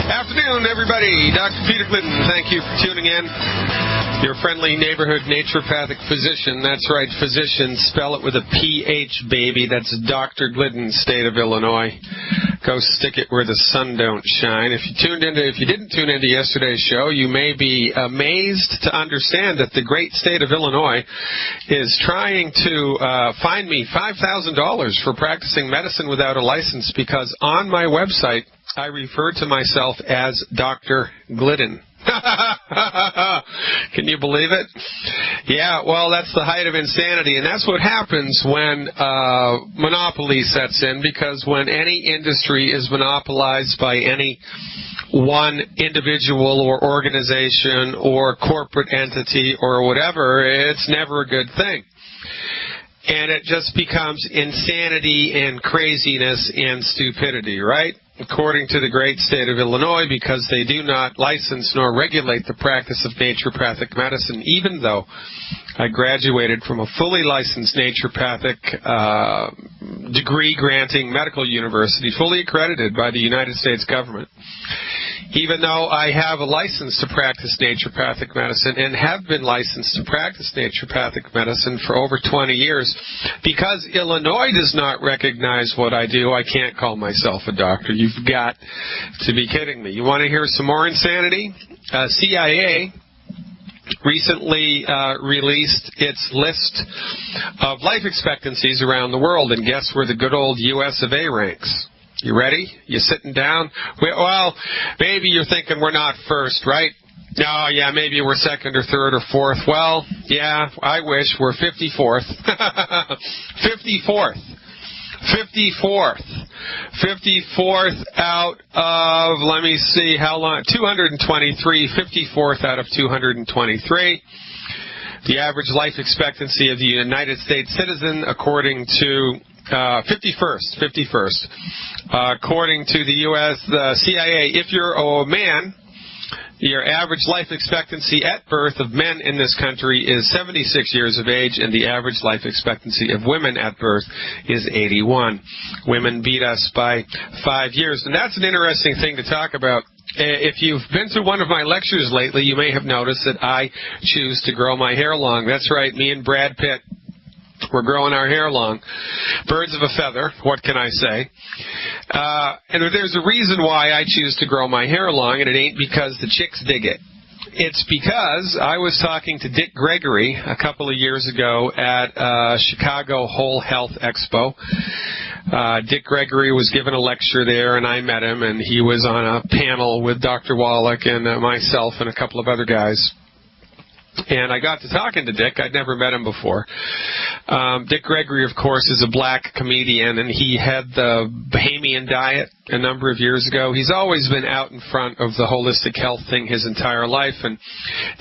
Afternoon, everybody. Dr. Peter Glidden, thank you for tuning in. Your friendly neighborhood naturopathic physician. That's right, physician. Spell it with a PH, baby. That's Dr. Glidden, state of Illinois. Go stick it where the sun don't shine. If you didn't tune into yesterday's show, you may be amazed to understand that the great state of Illinois is trying to fine me $5,000 for practicing medicine without a license because on my website I refer to myself as Dr. Glidden. Can you believe it? Yeah, well, that's the height of insanity, and that's what happens when monopoly sets in, because when any industry is monopolized by any one individual or organization or corporate entity or whatever, it's never a good thing. And it just becomes insanity and craziness and stupidity, right? According to the great state of Illinois, because they do not license nor regulate the practice of naturopathic medicine, even though I graduated from a fully licensed naturopathic degree-granting medical university, fully accredited by the United States government. Even though I have a license to practice naturopathic medicine and have been licensed to practice naturopathic medicine for over 20 years, because Illinois does not recognize what I do, I can't call myself a doctor. You've got to be kidding me. You want to hear some more insanity? CIA recently released its list of life expectancies around the world, and guess where the good old US of A ranks? You ready? You sitting down? Well, maybe you're thinking we're not first, right? Oh, yeah, maybe we're second or third or fourth. Well, yeah, I wish we're 54th. 54th. 54th. 54th out of, let me see, how long? 223. 54th out of 223. The average life expectancy of the United States citizen, according to 51st. According to the U.S. CIA, if you're a man, your average life expectancy at birth of men in this country is 76 years of age, and the average life expectancy of women at birth is 81. Women beat us by 5 years, and that's an interesting thing to talk about. If you've been to one of my lectures lately, you may have noticed that I choose to grow my hair long. That's right, me and Brad Pitt. We're growing our hair long. Birds of a feather, what can I say? And there's a reason why I choose to grow my hair long, and it ain't because the chicks dig it. It's because I was talking to Dick Gregory a couple of years ago at Chicago Whole Health Expo. Dick Gregory was given a lecture there, and I met him, and he was on a panel with Dr. Wallach and myself and a couple of other guys. And I got to talking to Dick. I'd never met him before. Dick Gregory, of course, is a black comedian, and he had the Bahamian diet a number of years ago. He's always been out in front of the holistic health thing his entire life, and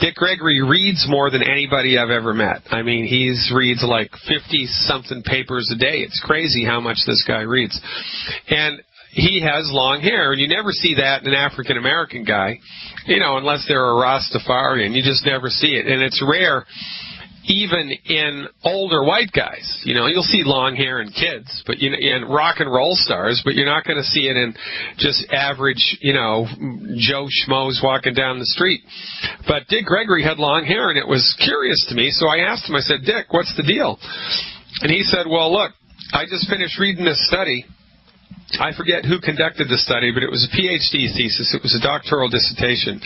Dick Gregory reads more than anybody I've ever met. I mean, he reads like 50-something papers a day. It's crazy how much this guy reads. And he has long hair, and you never see that in an African-American guy, you know, unless they're a Rastafarian. You just never see it, and it's rare even in older white guys. You know, you'll see long hair in kids, but in rock and roll stars, but you're not going to see it in just average, you know, Joe Schmoes walking down the street. But Dick Gregory had long hair, and it was curious to me, so I asked him, I said, Dick, what's the deal? And he said, well, look, I just finished reading this study. I forget who conducted the study, but it was a PhD thesis. It was a doctoral dissertation.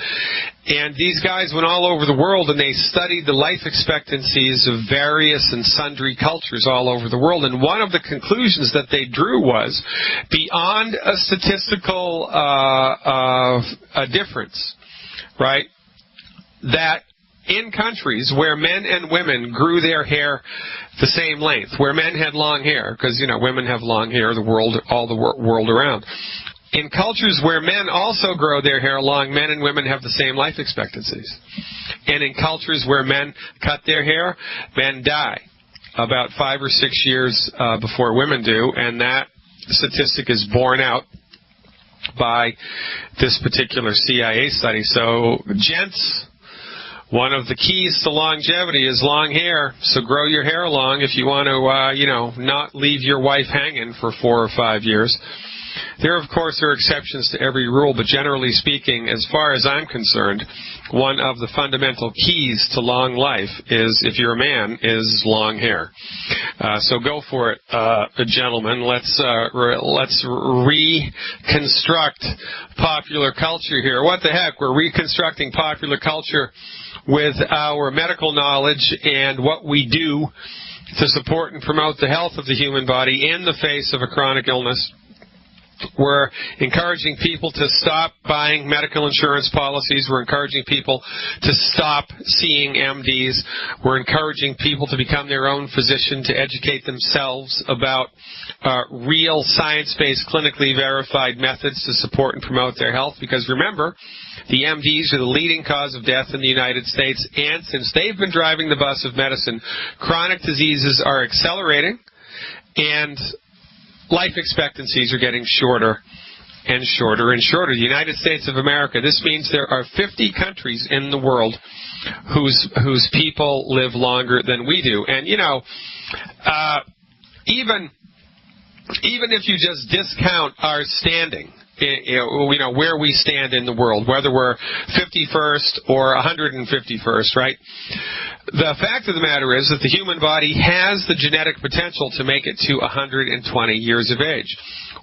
And these guys went all over the world, and they studied the life expectancies of various and sundry cultures all over the world. And one of the conclusions that they drew was, beyond a statistical difference, right, that in countries where men and women grew their hair the same length, where men had long hair, because, you know, women have long hair all the world around. In cultures where men also grow their hair long, men and women have the same life expectancies. And in cultures where men cut their hair, men die about 5 or 6 years before women do, and that statistic is borne out by this particular CIA study. So, gents, one of the keys to longevity is long hair, so grow your hair long if you want to, not leave your wife hanging for 4 or 5 years. There, of course, are exceptions to every rule, but generally speaking, as far as I'm concerned, one of the fundamental keys to long life is, if you're a man, is long hair. So go for it, gentlemen. Let's reconstruct popular culture here. What the heck? We're reconstructing popular culture with our medical knowledge and what we do to support and promote the health of the human body in the face of a chronic illness. We're encouraging people to stop buying medical insurance policies. We're encouraging people to stop seeing MDs. We're encouraging people to become their own physician, to educate themselves about real science-based, clinically verified methods to support and promote their health. Because remember, the MDs are the leading cause of death in the United States, and since they've been driving the bus of medicine, chronic diseases are accelerating, and life expectancies are getting shorter and shorter and shorter. The United States of America, this means there are 50 countries in the world whose people live longer than we do. And, you know, even if you just discount our standing, you know, where we stand in the world, whether we're 51st or 151st, right? The fact of the matter is that the human body has the genetic potential to make it to 120 years of age,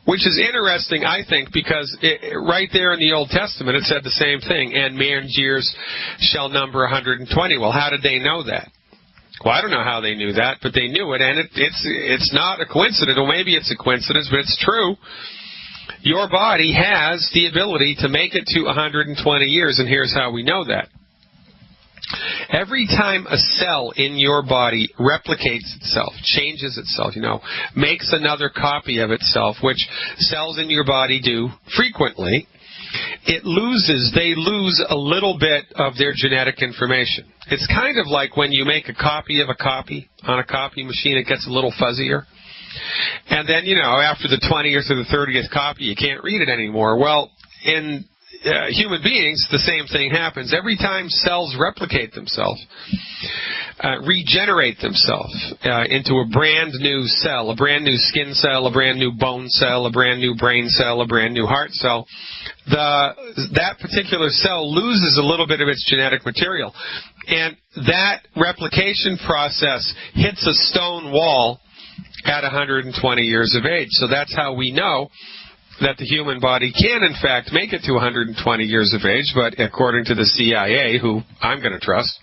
which is interesting, I think, because right there in the Old Testament it said the same thing, and man's years shall number 120. Well, how did they know that? Well, I don't know how they knew that, but they knew it, and it's not a coincidence, or maybe it's a coincidence, but it's true. Your body has the ability to make it to 120 years, and here's how we know that. Every time a cell in your body replicates itself, changes itself, you know, makes another copy of itself, which cells in your body do frequently, they lose a little bit of their genetic information. It's kind of like when you make a copy of a copy on a copy machine, it gets a little fuzzier. And then, you know, after the 20th or the 30th copy, you can't read it anymore. Well, in human beings, the same thing happens. Every time cells replicate themselves, regenerate themselves into a brand new cell, a brand new skin cell, a brand new bone cell, a brand new brain cell, a brand new heart cell, that particular cell loses a little bit of its genetic material. And that replication process hits a stone wall at 120 years of age. So that's how we know that the human body can, in fact, make it to 120 years of age, but according to the CIA, who I'm going to trust,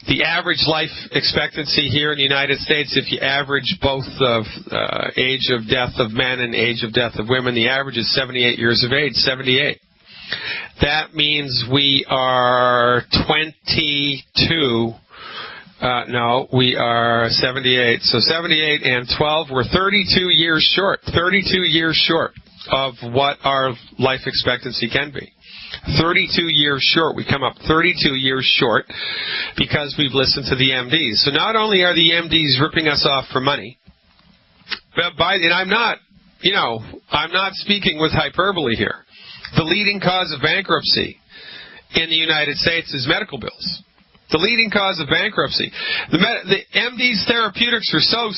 the average life expectancy here in the United States, if you average both of age of death of men and age of death of women, the average is 78 years of age, 78. That means we are 22. No, we are 78. So 78 and 12, we're 32 years short. 32 years short of what our life expectancy can be. 32 years short. We come up 32 years short because we've listened to the MDs. So not only are the MDs ripping us off for money, and I'm not speaking with hyperbole here. The leading cause of bankruptcy in the United States is medical bills. The leading cause of bankruptcy. The MD's therapeutics are so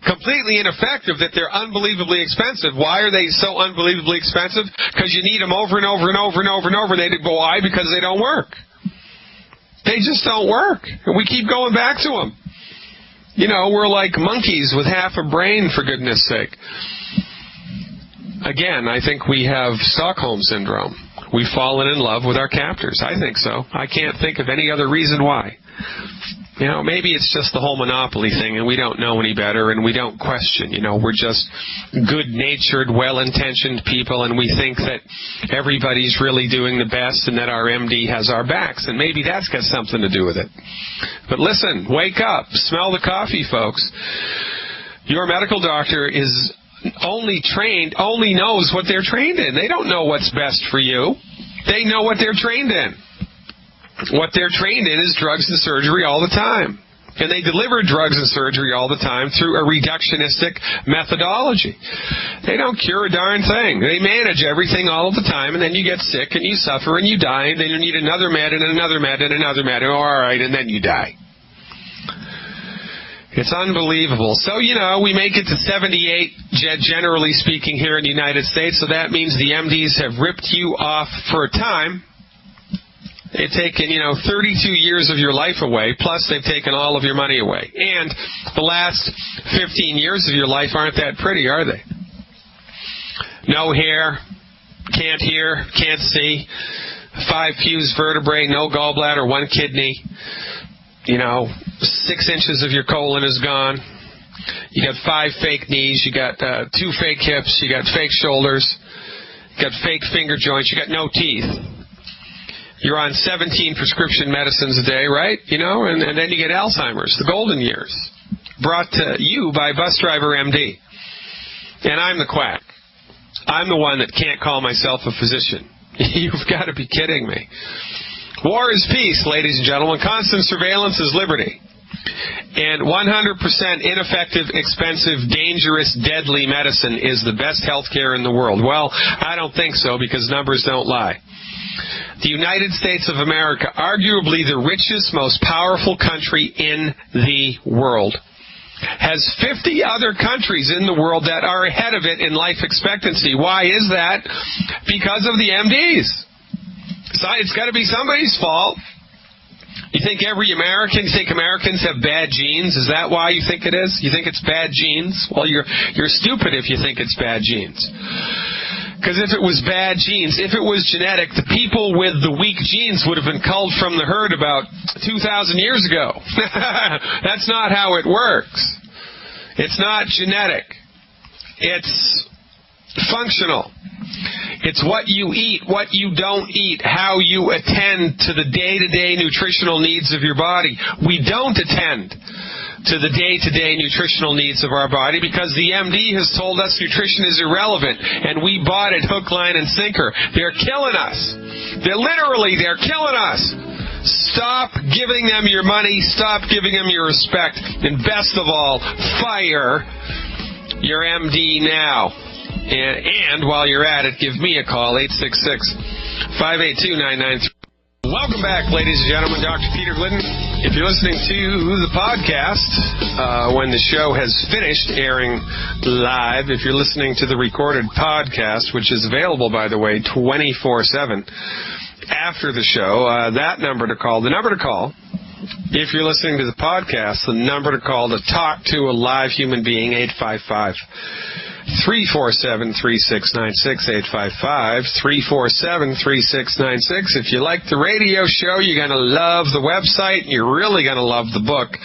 completely ineffective that they're unbelievably expensive. Why are they so unbelievably expensive? Because you need them over and over and over and over and over. Why? Because they don't work. They just don't work. And we keep going back to them. You know, we're like monkeys with half a brain, for goodness sake. Again, I think we have Stockholm Syndrome. We've fallen in love with our captors. I think so. I can't think of any other reason why. You know, maybe it's just the whole monopoly thing, and we don't know any better, and we don't question. You know, we're just good-natured, well-intentioned people, and we think that everybody's really doing the best and that our MD has our backs, and maybe that's got something to do with it. But listen, wake up. Smell the coffee, folks. Your medical doctor is only knows what they're trained in. They don't know what's best for you. They know what they're trained in. What they're trained in is drugs and surgery all the time. And they deliver drugs and surgery all the time through a reductionistic methodology. They don't cure a darn thing. They manage everything all the time, and then you get sick and you suffer and you die, and then you need another med and another med and another med, all right, and then you die. It's unbelievable. So, we make it to 78, generally speaking, here in the United States, so that means the MDs have ripped you off for a time. They've taken, 32 years of your life away, plus they've taken all of your money away. And the last 15 years of your life aren't that pretty, are they? No hair, can't hear, can't see, 5 fused vertebrae, no gallbladder, 1 kidney, 6 inches of your colon is gone. You got 5 fake knees, you got 2 fake hips, you got fake shoulders, you got fake finger joints, you got no teeth. You're on 17 prescription medicines a day, right? And then you get Alzheimer's, the golden years, brought to you by Bus Driver MD. And I'm the quack. I'm the one that can't call myself a physician. You've got to be kidding me. War is peace, ladies and gentlemen. Constant surveillance is liberty. And 100% ineffective, expensive, dangerous, deadly medicine is the best health care in the world. Well, I don't think so, because numbers don't lie. The United States of America, arguably the richest, most powerful country in the world, has 50 other countries in the world that are ahead of it in life expectancy. Why is that? Because of the MDs. So it's got to be somebody's fault. You think Americans have bad genes? Is that why you think it is? You think it's bad genes? Well, you're stupid if you think it's bad genes. Because if it was bad genes, if it was genetic, the people with the weak genes would have been culled from the herd about 2,000 years ago. That's not how it works. It's not genetic. It's functional. It's what you eat, what you don't eat, how you attend to the day-to-day nutritional needs of your body. We don't attend to the day-to-day nutritional needs of our body because the MD has told us nutrition is irrelevant, and we bought it hook, line, and sinker. They're killing us. They're killing us. Stop giving them your money. Stop giving them your respect. And best of all, fire your MD now. And while you're at it, give me a call, 866-582-9933. Welcome back, ladies and gentlemen. Dr. Peter Glidden. If you're listening to the podcast when the show has finished airing live, if you're listening to the recorded podcast, which is available, by the way, 24/7 after the show, the number to call, if you're listening to the podcast, the number to call to talk to a live human being, 855-347-3696, 855-347-3696. If you like the radio show, you're going to love the website. You're really going to love the book.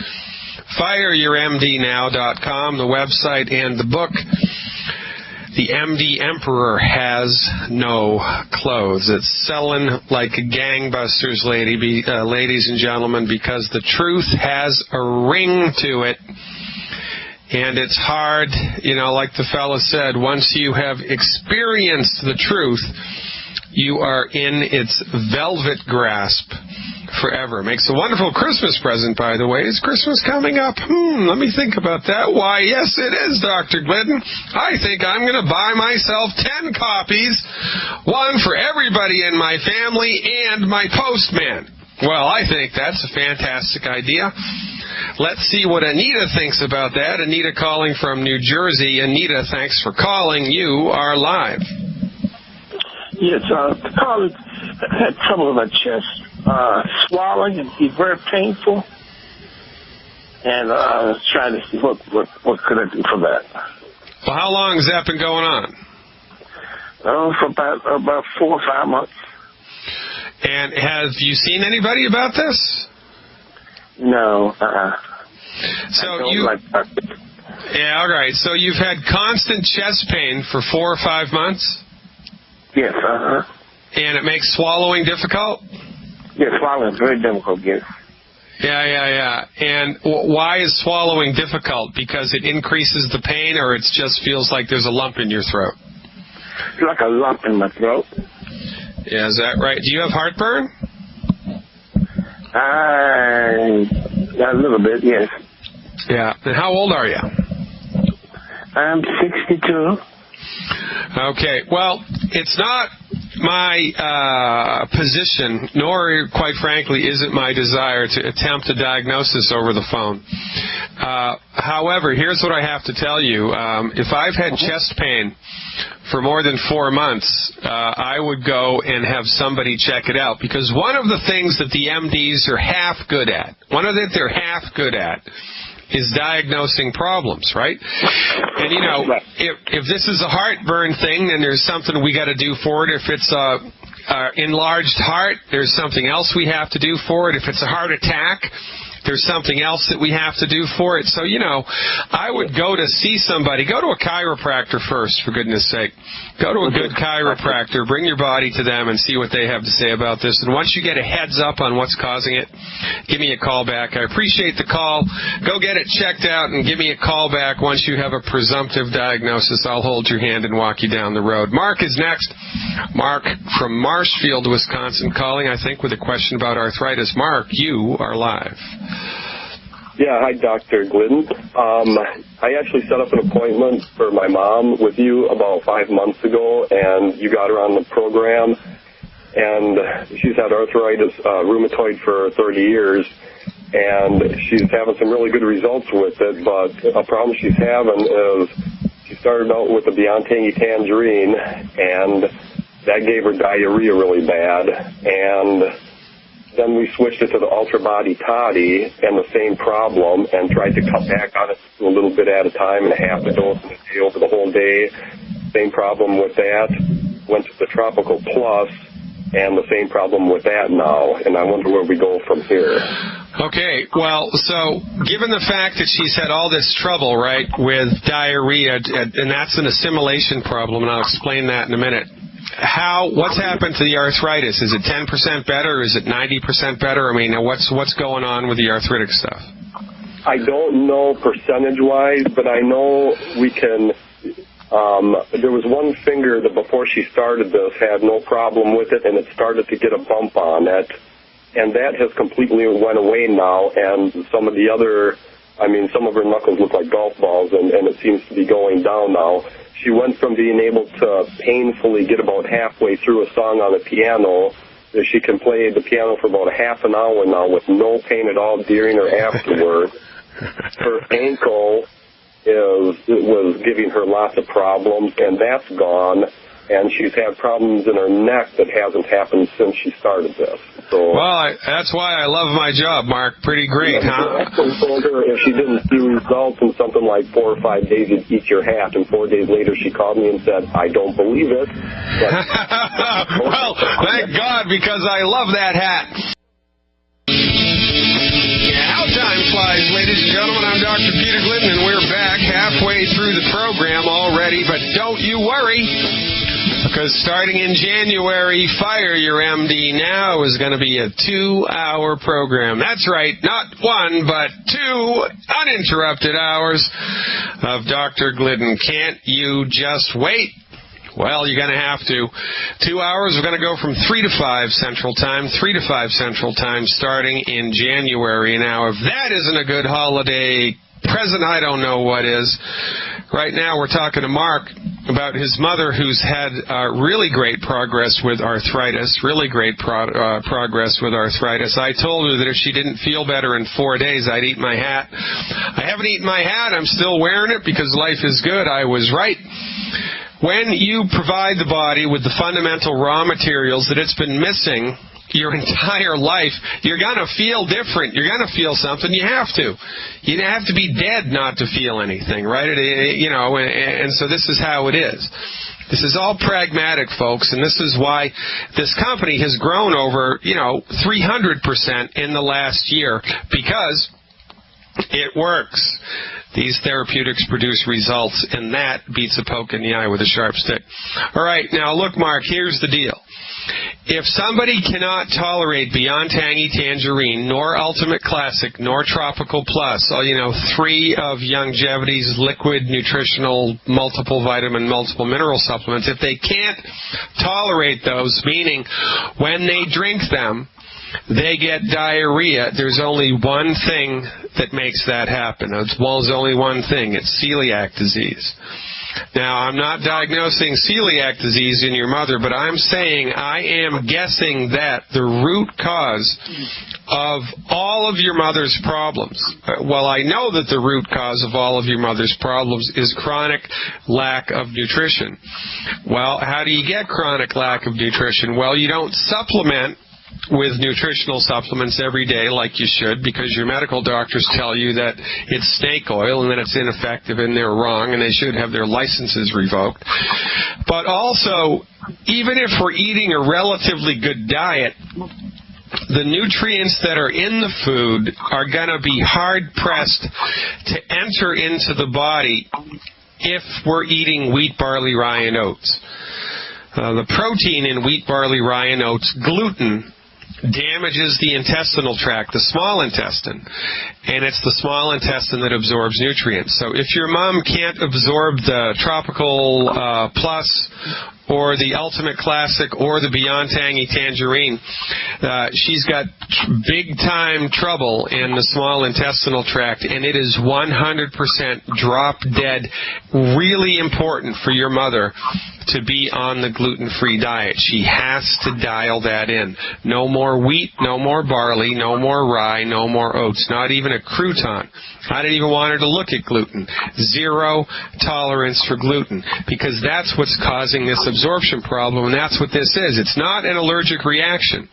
FireYourMDNow.com, the website and the book. The MD Emperor Has No Clothes. It's selling like gangbusters, ladies and gentlemen, because the truth has a ring to it. And it's hard, like the fella said, once you have experienced the truth, you are in its velvet grasp forever. Makes a wonderful Christmas present, by the way. Is Christmas coming up? Let me think about that. Why, yes, it is, Dr. Glidden. I think I'm going to buy myself 10 copies, one for everybody in my family and my postman. Well, I think that's a fantastic idea. Let's see what Anita thinks about that. Anita calling from New Jersey. Anita, thanks for calling. You are live. Yes, I had trouble with my chest, swallowing, and be very painful. And I was trying to see what could I do for that. Well, how long has that been going on? For about 4 or 5 months. And have you seen anybody about this? No. So yeah, all right. So you've had constant chest pain for 4 or 5 months? Yes. And it makes swallowing difficult? Yes, swallowing is very difficult. Yes. Yeah. And why is swallowing difficult? Because it increases the pain, or it just feels like there's a lump in your throat? It's like a lump in my throat. Yeah, is that right? Do you have heartburn? A little bit, yes. Yeah. And how old are you? I'm 62. Okay. Well, it's not my position, nor, quite frankly, is it my desire to attempt a diagnosis over the phone. However, here's what I have to tell you. If I've had chest pain for more than 4 months, I would go and have somebody check it out, because one of the things that the MDs are half good at, is diagnosing problems, right? And, if this is a heartburn thing, then there's something we got to do for it. If it's a enlarged heart, there's something else we have to do for it. If it's a heart attack, there's something else that we have to do for it. So, I would go to see somebody. Go to a chiropractor first, for goodness sake. Go to a good chiropractor. Bring your body to them and see what they have to say about this. And once you get a heads up on what's causing it, give me a call back. I appreciate the call. Go get it checked out and give me a call back once you have a presumptive diagnosis. I'll hold your hand and walk you down the road. Mark is next. Mark from Marshfield, Wisconsin, calling, I think, with a question about arthritis. Mark, you are live. Yeah, hi, Dr. Glidden. I actually set up an appointment for my mom with you about 5 months ago, and you got her on the program. And she's had arthritis, rheumatoid for 30 years, and she's having some really good results with it. But a problem she's having is she started out with the Beyond-Tangy Tangerine, and that gave her diarrhea really bad. And then we switched it to the Ultra Body Toddy, and the same problem, and tried to cut back on it a little bit at a time, and half a dose a day over the whole day. Same problem with that. Went to the Tropical Plus, and the same problem with that now. And I wonder where we go from here. Okay, well, so given the fact that she's had all this trouble, right, with diarrhea, and that's an assimilation problem, and I'll explain that in a minute. What's happened to the arthritis? Is it 10% better? Is it 90% better? I mean, what's going on with the arthritic stuff? I don't know percentage-wise, but I know we can. There was one finger that before she started this had no problem with it, and it started to get a bump on it, and that has completely went away now. And some of the other, some of her knuckles look like golf balls, and it seems to be going down now. She went from being able to painfully get about halfway through a song on the piano. She can play the piano for about a half an hour now with no pain at all during or afterward. Her ankle was giving her lots of problems, and that's gone. And she's had problems in her neck that hasn't happened since she started this. So, well, that's why I love my job, Mark. Pretty great, huh? I told her if she didn't see results in something like 4 or 5 days, you'd eat your hat. And 4 days later, she called me and said, I don't believe it. Well, thank God, because I love that hat. Yeah, how time flies, ladies and gentlemen. I'm Dr. Peter Glidden, and we're back halfway through the program already. But don't you worry, because starting in January, Fire Your MD Now is going to be a 2-hour program. That's right, not 1, but 2 uninterrupted hours of Dr. Glidden. Can't you just wait? Well, you're going to have to. 2 hours, we're going to go from 3 to 5 Central Time, 3 to 5 Central Time, starting in January. Now, if that isn't a good holiday present, I don't know what is. Right now, we're talking to Mark about his mother, who's had really great progress with arthritis, progress with arthritis. I told her that if she didn't feel better in 4 days, I'd eat my hat. I haven't eaten my hat. I'm still wearing it because life is good. I was right. When you provide the body with the fundamental raw materials that it's been missing your entire life, you're going to feel different. You're going to feel something. You have to. You have to be dead not to feel anything, right? And so this is how it is. This is all pragmatic, folks, and this is why this company has grown over, 300% in the last year, because it works. These therapeutics produce results, and that beats a poke in the eye with a sharp stick. All right, now look, Mark, here's the deal. If somebody cannot tolerate Beyond Tangy Tangerine, nor Ultimate Classic, nor Tropical Plus, 3 of Longevity's liquid nutritional multiple vitamin, multiple mineral supplements, if they can't tolerate those, meaning when they drink them, they get diarrhea, there's only one thing that makes that happen. There's only one thing. It's celiac disease. Now, I'm not diagnosing celiac disease in your mother, but I'm saying I am guessing that the root cause of all of your mother's problems, well, I know that the root cause of all of your mother's problems is chronic lack of nutrition. Well, how do you get chronic lack of nutrition? Well, you don't supplement with nutritional supplements every day like you should, because your medical doctors tell you that it's snake oil and that it's ineffective and they're wrong and they should have their licenses revoked. But also, even if we're eating a relatively good diet, the nutrients that are in the food are going to be hard-pressed to enter into the body if we're eating wheat, barley, rye, and oats. The protein in wheat, barley, rye, and oats, gluten, damages the intestinal tract, the small intestine, and it's the small intestine that absorbs nutrients. So if your mom can't absorb the Tropical Plus or the Ultimate Classic or the Beyond Tangy Tangerine, she's got big-time trouble in the small intestinal tract, and it is 100% drop-dead, really important for your mother to be on the gluten-free diet. She has to dial that in. No more wheat, no more barley, no more rye, no more oats, not even a crouton. I didn't even want her to look at gluten. Zero tolerance for gluten, because that's what's causing this absorption problem, and that's what this is. It's not an allergic reaction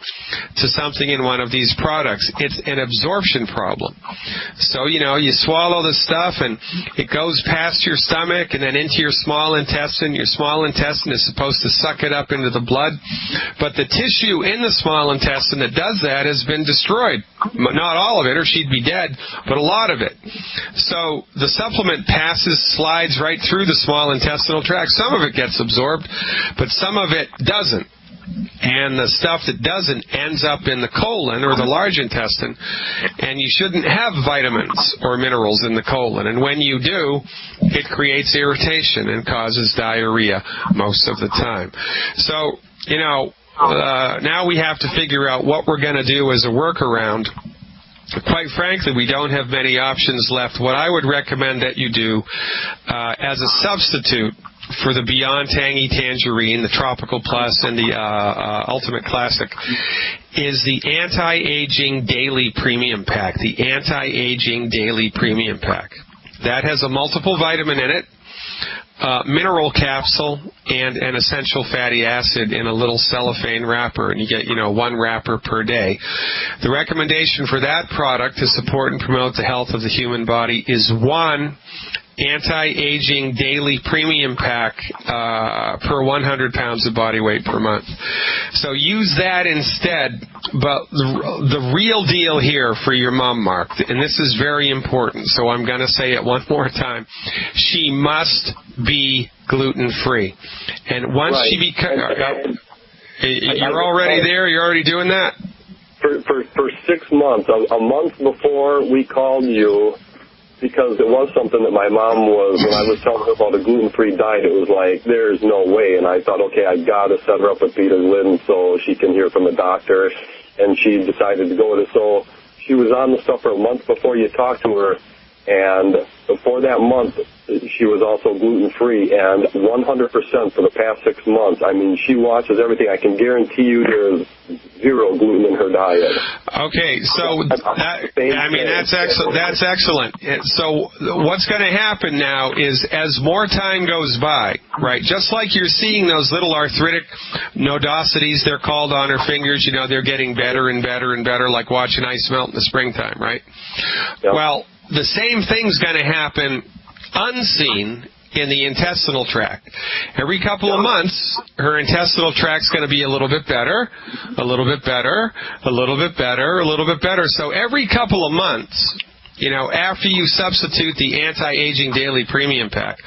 to something in one of these products. It's an absorption problem. So, you swallow the stuff, and it goes past your stomach and then into your small intestine. Your small intestine is supposed to suck it up into the blood, but the tissue in the small intestine that does that has been destroyed. Not all of it, or she'd be dead, but a lot of it. So the supplement slides right through the small intestinal tract. Some of it gets absorbed, but some of it doesn't. And the stuff that doesn't ends up in the colon or the large intestine, and you shouldn't have vitamins or minerals in the colon. And when you do, it creates irritation and causes diarrhea most of the time. So, now we have to figure out what we're going to do as a workaround. Quite frankly, we don't have many options left. What I would recommend that you do as a substitute for the Beyond Tangy Tangerine, the Tropical Plus, and the Ultimate Classic is the Anti-Aging Daily Premium Pack. The Anti-Aging Daily Premium Pack. That has a multiple vitamin in it, mineral capsule, and an essential fatty acid in a little cellophane wrapper, and you get, one wrapper per day. The recommendation for that product to support and promote the health of the human body is one Anti-Aging Daily Premium Pack per 100 pounds of body weight per month. So use that instead. But the real deal here for your mom, Mark, and this is very important, so I'm going to say it one more time, she must be gluten-free. And once she becomes... You're already there? You're already doing that? For 6 months, a month before we called you, because it was something that my mom was, when I was telling her about a gluten-free diet, it was like, there's no way. And I thought, okay, I got to set her up with Peter Glidden so she can hear from a doctor. And she decided to go with it. So she was on the stuff for a month before you talked to her. And for that month, she was also gluten-free. And 100% for the past 6 months, I mean, she watches everything. I can guarantee you there's zero gluten in her diet. Okay, so that's excellent. That's excellent. So what's going to happen now is, as more time goes by, right? Just like you're seeing those little arthritic nodosities, they're called, on her fingers. They're getting better and better and better, like watching ice melt in the springtime, right? Yep. Well, the same thing's going to happen unseen in the intestinal tract. Every couple of months, her intestinal tract's going to be a little bit better, a little bit better, a little bit better, a little bit better. So every couple of months, after you substitute the Anti-Aging Daily Premium Pack,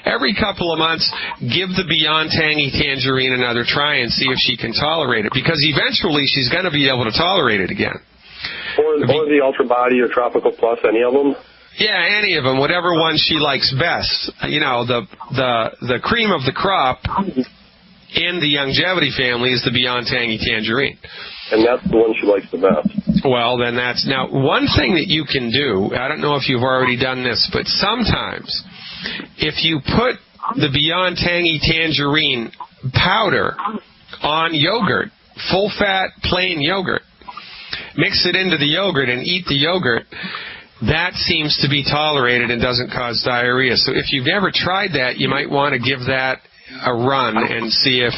every couple of months, give the Beyond Tangy Tangerine another try and see if she can tolerate it, because eventually she's going to be able to tolerate it again. Or the Ultra Body or Tropical Plus, any of them? Yeah, any of them, whatever one she likes best. The cream of the crop in the longevity family is the Beyond Tangy Tangerine. And that's the one she likes the best. Well, then now, one thing that you can do, I don't know if you've already done this, but sometimes if you put the Beyond Tangy Tangerine powder on yogurt, full-fat, plain yogurt. Mix it into the yogurt and eat the yogurt. That seems to be tolerated and doesn't cause diarrhea. So if you've never tried that, you might want to give that a run and see if...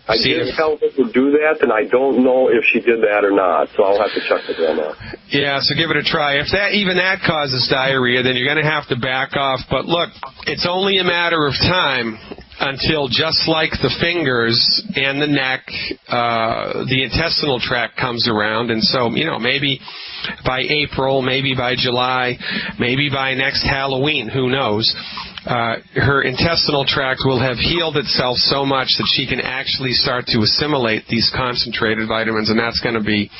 I did tell her to do that, and I don't know if she did that or not, so I'll have to check with her on that. Yeah, so give it a try. If even that causes diarrhea, then you're going to have to back off. But look, it's only a matter of time until, just like the fingers and the neck, the intestinal tract comes around. And so, maybe by April, maybe by July, maybe by next Halloween, who knows, her intestinal tract will have healed itself so much that she can actually start to assimilate these concentrated vitamins, and that's going to be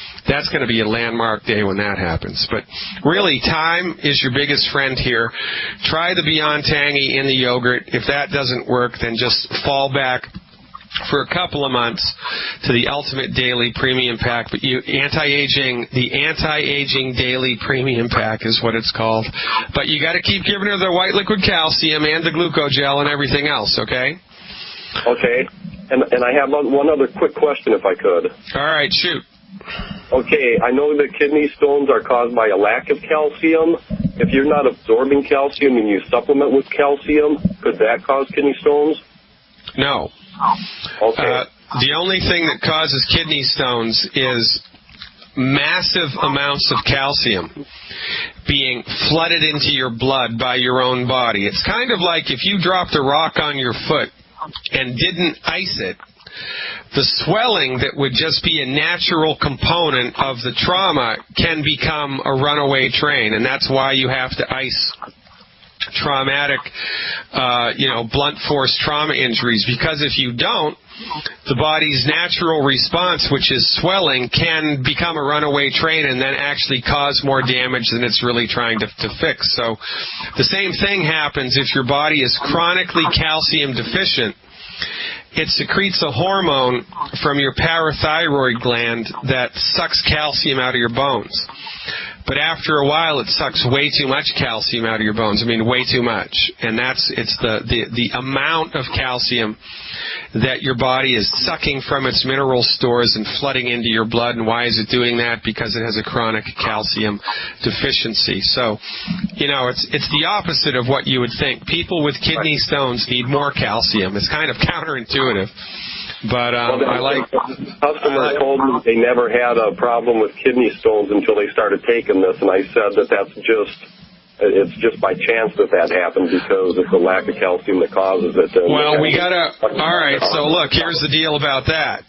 a landmark day when that happens. But really, time is your biggest friend here. Try the Beyond Tangy in the yogurt. If that doesn't work, then just fall back for a couple of months to the Ultimate Daily Premium Pack. But the Anti-Aging Daily Premium Pack is what it's called. But you got to keep giving her the white liquid calcium and the glucogel and everything else, okay? Okay. And I have one other quick question, if I could. All right, shoot. Okay, I know that kidney stones are caused by a lack of calcium. If you're not absorbing calcium and you supplement with calcium, could that cause kidney stones? No. Okay. The only thing that causes kidney stones is massive amounts of calcium being flooded into your blood by your own body. It's kind of like if you dropped a rock on your foot and didn't ice it, the swelling that would just be a natural component of the trauma can become a runaway train, and that's why you have to ice traumatic, blunt force trauma injuries, because if you don't, the body's natural response, which is swelling, can become a runaway train and then actually cause more damage than it's really trying to fix. So the same thing happens if your body is chronically calcium deficient. It secretes a hormone from your parathyroid gland that sucks calcium out of your bones. But after a while, it sucks way too much calcium out of your bones. I mean, way too much. And it's the amount of calcium that your body is sucking from its mineral stores and flooding into your blood. And why is it doing that? Because it has a chronic calcium deficiency. So, it's the opposite of what you would think. People with kidney stones need more calcium. It's kind of counterintuitive. But customer told me they never had a problem with kidney stones until they started taking this, and I said it's just by chance that happened because it's the lack of calcium that causes it. Well, all right, so look, here's the deal about that.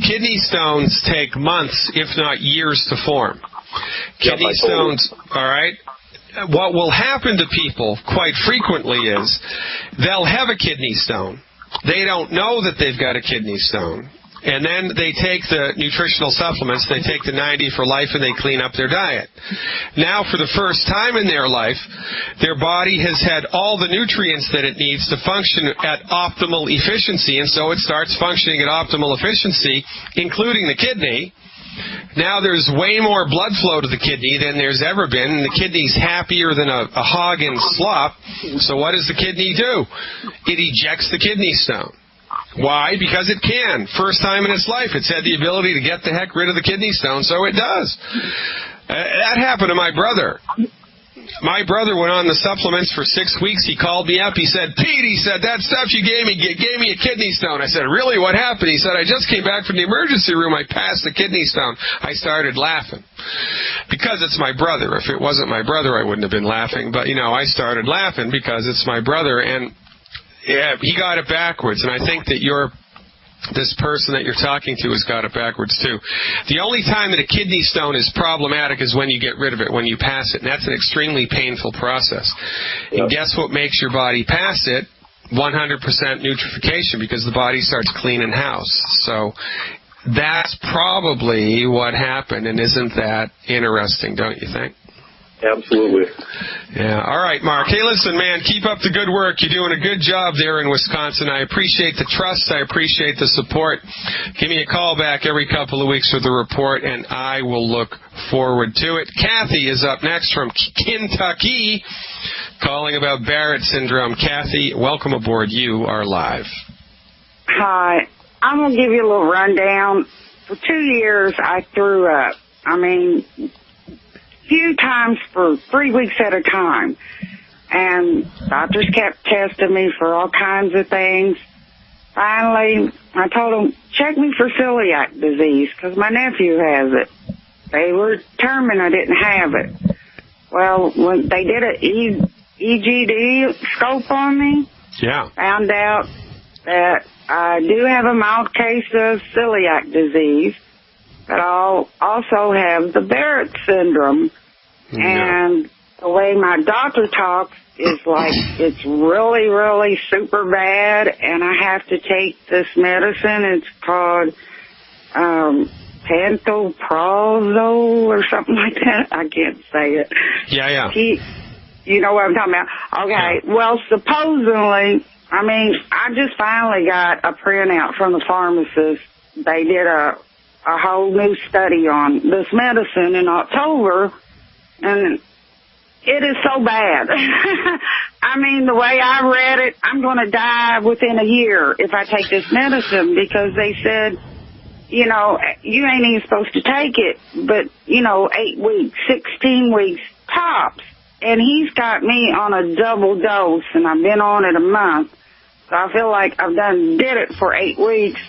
Kidney stones take months, if not years, to form. Kidney stones, all right? What will happen to people quite frequently is they'll have a kidney stone. They don't know that they've got a kidney stone. And then they take the nutritional supplements, they take the 90 for life, and they clean up their diet. Now, for the first time in their life, their body has had all the nutrients that it needs to function at optimal efficiency, and so it starts functioning at optimal efficiency, including the kidney. Now there's way more blood flow to the kidney than there's ever been, and the kidney's happier than a hog in slop. So what does the kidney do? It ejects the kidney stone. Why? Because it can. First time in its life, it's had the ability to get the heck rid of the kidney stone, so it does. That happened to my brother. My brother went on the supplements for 6 weeks. He called me up. He said, "Pete," he said, "that stuff you gave me a kidney stone." I said, "Really? What happened?" He said, "I just came back from the emergency room. I passed the kidney stone." I started laughing. Because it's my brother. If it wasn't my brother, I wouldn't have been laughing. But, I started laughing because it's my brother. And, yeah, he got it backwards. And I think that this person that you're talking to has got it backwards too. The only time that a kidney stone is problematic is when you get rid of it, when you pass it, and that's an extremely painful process. Yep. And guess what makes your body pass it? 100% nutrification, because the body starts cleaning house. So that's probably what happened, and isn't that interesting, don't you think? Absolutely. Yeah. All right, Mark. Hey, listen, man, keep up the good work. You're doing a good job there in Wisconsin. I appreciate the trust. I appreciate the support. Give me a call back every couple of weeks for the report, and I will look forward to it. Kathy is up next from Kentucky. calling about Barrett syndrome. Kathy, welcome aboard. You are live. Hi. I'm going to give you a little rundown. For 2 years, I threw up. I mean, few times for 3 weeks at a time. And doctors kept testing me for all kinds of things. Finally, I told them, check me for celiac disease, because my nephew has it. They were determined I didn't have it. Well, when they did an EGD scope on me, found out that I do have a mild case of celiac disease, but I'll also have the Barrett syndrome. And the way my doctor talks is like it's really, really super bad, and I have to take this medicine. It's called pantoprazole or something like that. I can't say it. Yeah. You know what I'm talking about? Okay. Yeah. Well, supposedly, I mean, I just finally got a printout from the pharmacist. They did a whole new study on this medicine in October, and it is so bad. I mean, the way I read it, I'm going to die within a year if I take this medicine, because they said, you know, you ain't even supposed to take it, but, 8 weeks, 16 weeks tops. And he's got me on a double dose, and I've been on it a month. So I feel like I've did it for 8 weeks,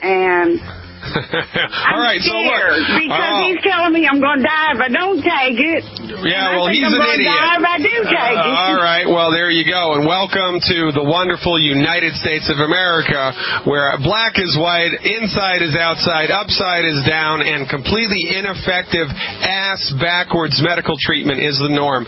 and all right, I'm scared, so look, because he's telling me I'm going to die if I don't take it. Yeah, well, he's I'm an going to idiot. die if I do take it. All right, well, there you go, and welcome to the wonderful United States of America, where black is white, inside is outside, upside is down, and completely ineffective ass backwards medical treatment is the norm.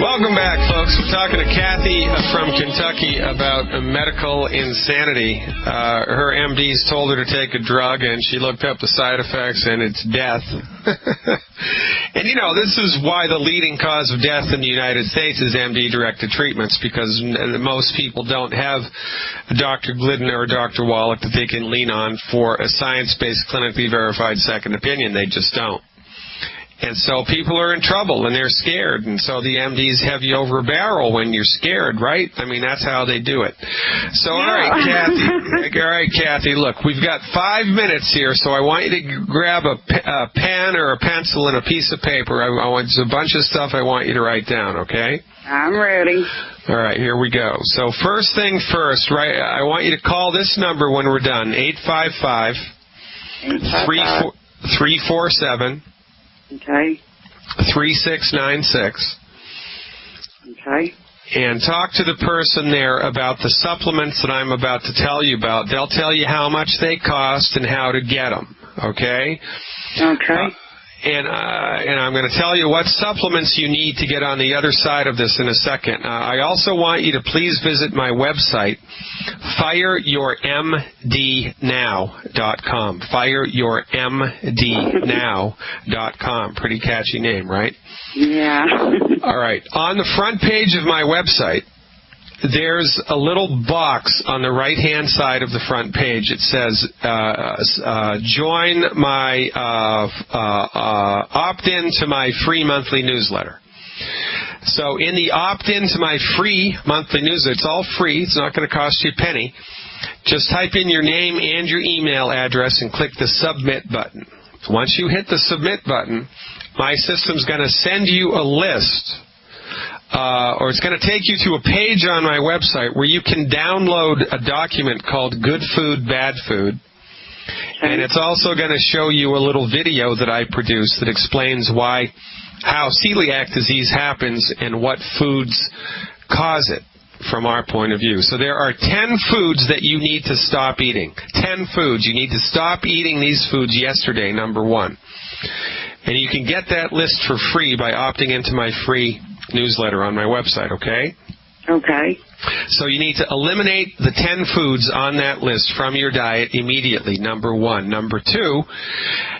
Welcome back, folks. We're talking to Kathy from Kentucky about medical insanity. Her MDs told her to take a drug, and she looked up the side effects, and it's death. And, this is why the leading cause of death in the United States is MD-directed treatments, because most people don't have Dr. Glidden or Dr. Wallach that they can lean on for a science-based, clinically verified second opinion. They just don't. And so people are in trouble, and they're scared, and so the MDs have you over a barrel when you're scared, right? I mean, that's how they do it. So, all right, Kathy, look, we've got 5 minutes here, so I want you to grab a pen or a pencil and a piece of paper. I want a bunch of stuff I want you to write down, okay? I'm ready. All right, here we go. So first thing first, right? I want you to call this number when we're done, 855-347. Okay. 3696. Okay. And talk to the person there about the supplements that I'm about to tell you about. They'll tell you how much they cost and how to get them. Okay? Okay. And I'm going to tell you what supplements you need to get on the other side of this in a second. I also want you to please visit my website, fireyourmdnow.com. Fireyourmdnow.com. Pretty catchy name, right? Yeah. All right. On the front page of my website, there's a little box on the right-hand side of the front page. It says, join my, opt-in to my free monthly newsletter. So in the opt-in to my free monthly newsletter, it's all free. It's not going to cost you a penny. Just type in your name and your email address and click the submit button. Once you hit the submit button, my system's going to send you a list. Or it's going to take you to a page on my website where you can download a document called Good Food, Bad Food. And it's also going to show you a little video that I produce that explains how celiac disease happens and what foods cause it from our point of view. So there are 10 foods that you need to stop eating. 10 foods. You need to stop eating these foods yesterday, number one. And you can get that list for free by opting into my free newsletter on my website, okay? Okay. So you need to eliminate the 10 foods on that list from your diet immediately, number one. Number two,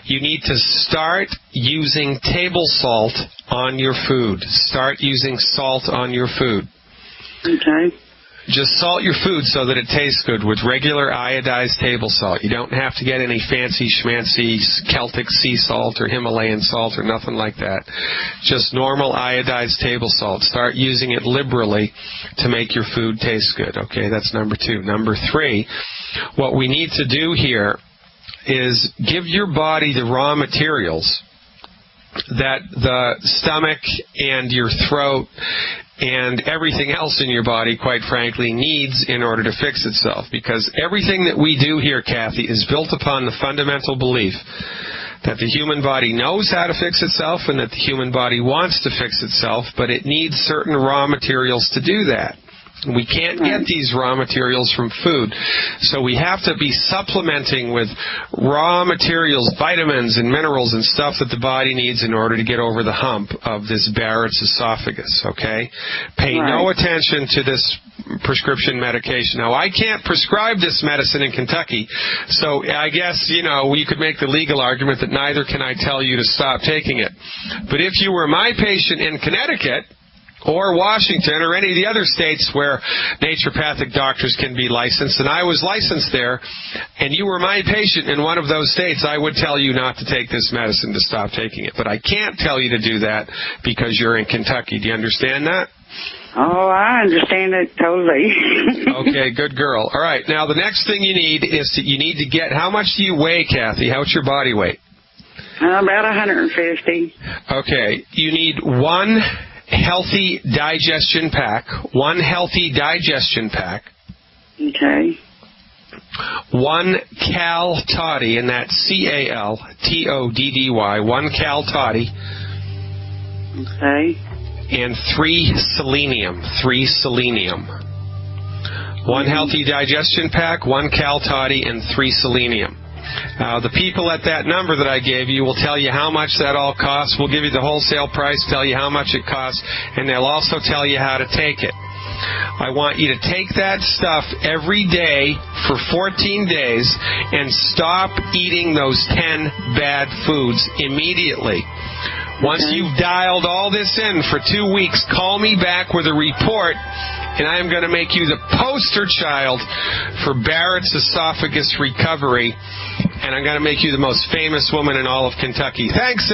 you need to start using table salt on your food. Start using salt on your food. Okay. Just salt your food so that it tastes good with regular iodized table salt. You don't have to get any fancy schmancy Celtic sea salt or Himalayan salt or nothing like that. Just normal iodized table salt. Start using it liberally to make your food taste good. Okay, that's number two. Number three, what we need to do here is give your body the raw materials that the stomach and your throat and everything else in your body, quite frankly, needs in order to fix itself. Because everything that we do here, Kathy, is built upon the fundamental belief that the human body knows how to fix itself and that the human body wants to fix itself, but it needs certain raw materials to do that. We can't get these raw materials from food, so we have to be supplementing with raw materials, vitamins and minerals and stuff that the body needs in order to get over the hump of this Barrett's esophagus, okay? Pay no attention to this prescription medication. Now, I can't prescribe this medicine in Kentucky, so I guess, you could make the legal argument that neither can I tell you to stop taking it. But if you were my patient in Connecticut, or Washington, or any of the other states where naturopathic doctors can be licensed, and I was licensed there, and you were my patient in one of those states, I would tell you not to take this medicine, to stop taking it. But I can't tell you to do that because you're in Kentucky. Do you understand that? Oh, I understand it totally. Okay, good girl. All right, now the next thing you need is you need to get, how much do you weigh, Kathy? How's your body weight? About 150. Okay, you need one healthy digestion pack. One healthy digestion pack. Okay. One Cal Toddy, and that's CalToddy. One Cal Toddy. Okay. And 3 selenium. 3 selenium. One healthy digestion pack, one Cal Toddy, and 3 selenium. The people at that number that I gave you will tell you how much that all costs. We'll give you the wholesale price, tell you how much it costs, and they'll also tell you how to take it. I want you to take that stuff every day for 14 days and stop eating those 10 bad foods immediately. Once you've dialed all this in for 2 weeks, call me back with a report, and I am going to make you the poster child for Barrett's esophagus recovery, and I'm going to make you the most famous woman in all of Kentucky. Thanks,